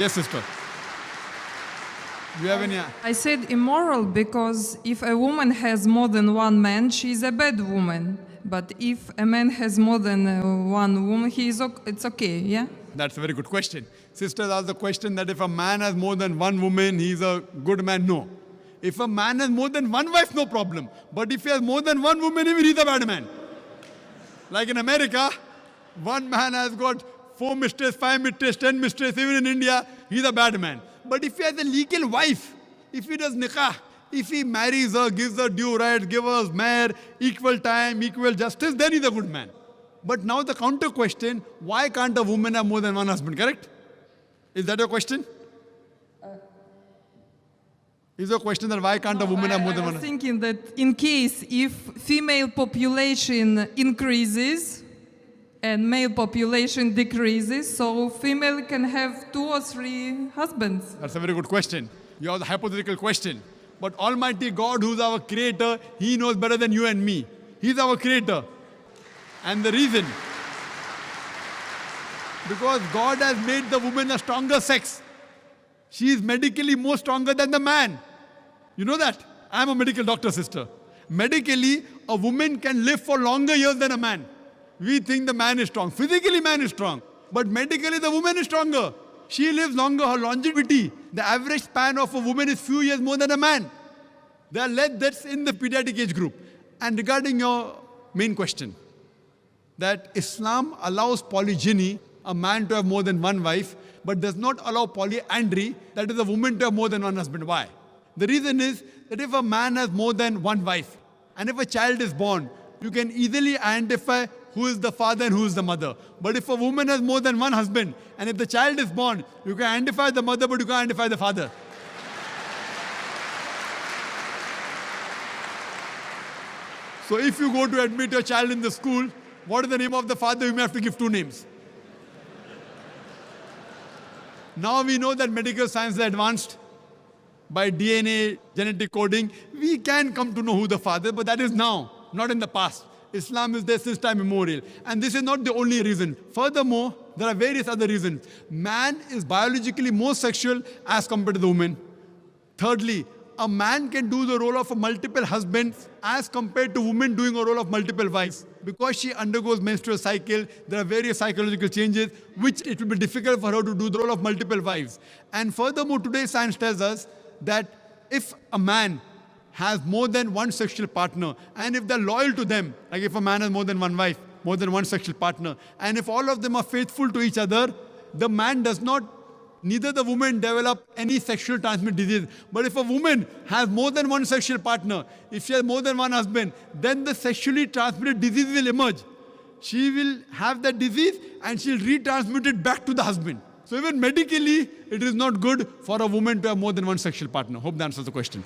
Yes, sister. You have any? I said immoral because if a woman has more than one man, she is a bad woman. But if a man has more than one woman, it's okay, yeah? That's a very good question. Sisters asked the question that if a man has more than one woman, he's a good man. No. If a man has more than one wife, no problem. But if he has more than one woman, even he's a bad man. Like in America, one man has got 4 mistresses, 5 mistresses, 10 mistresses. Even in India, he's a bad man. But if he has a legal wife, if he does nikah, if he marries her, gives her due rights, gives her mahr, equal time, equal justice, then he's a good man. But now the counter question, why can't a woman have more than one husband, correct? Is that your question? Is your question that why can't a woman have more than I one was husband? thinking that in case if female population increases and male population decreases, so female can have 2 or 3 husbands. That's a very good question. You have the hypothetical question. But Almighty God, who's our creator, He knows better than you and me. He's our creator. And the reason, because God has made the woman a stronger sex. She is medically more stronger than the man. You know that? I'm a medical doctor, sister. Medically, a woman can live for longer years than a man. We think the man is strong. Physically, man is strong. But medically, the woman is stronger. She lives longer. Her longevity, the average span of a woman is few years more than a man. There are less deaths in the pediatric age group. And regarding your main question, that Islam allows polygyny, a man to have more than one wife, but does not allow polyandry, that is a woman to have more than one husband. Why? The reason is that if a man has more than one wife, and if a child is born, you can easily identify who is the father and who is the mother. But if a woman has more than one husband, and if the child is born, you can identify the mother, but you can't identify the father. So if you go to admit your child in the school, what is the name of the father? You may have to give 2 names. Now we know that medical science is advanced. By DNA, genetic coding, we can come to know who the father is, but that is now, not in the past. Islam is there since time immemorial. And this is not the only reason. Furthermore, there are various other reasons. Man is biologically more sexual as compared to the woman. Thirdly, a man can do the role of a multiple husband as compared to women doing a role of multiple wives. Because she undergoes menstrual cycle, there are various psychological changes, which it will be difficult for her to do the role of multiple wives. And furthermore, today's science tells us that if a man has more than one sexual partner, and if they're loyal to them, like if a man has more than one wife, more than one sexual partner, and if all of them are faithful to each other, the man does not, neither the woman develop any sexual transmitted disease. But if a woman has more than one sexual partner, if she has more than one husband, then the sexually transmitted disease will emerge. She will have that disease and she'll retransmit it back to the husband. So even medically, it is not good for a woman to have more than one sexual partner. Hope that answers the question.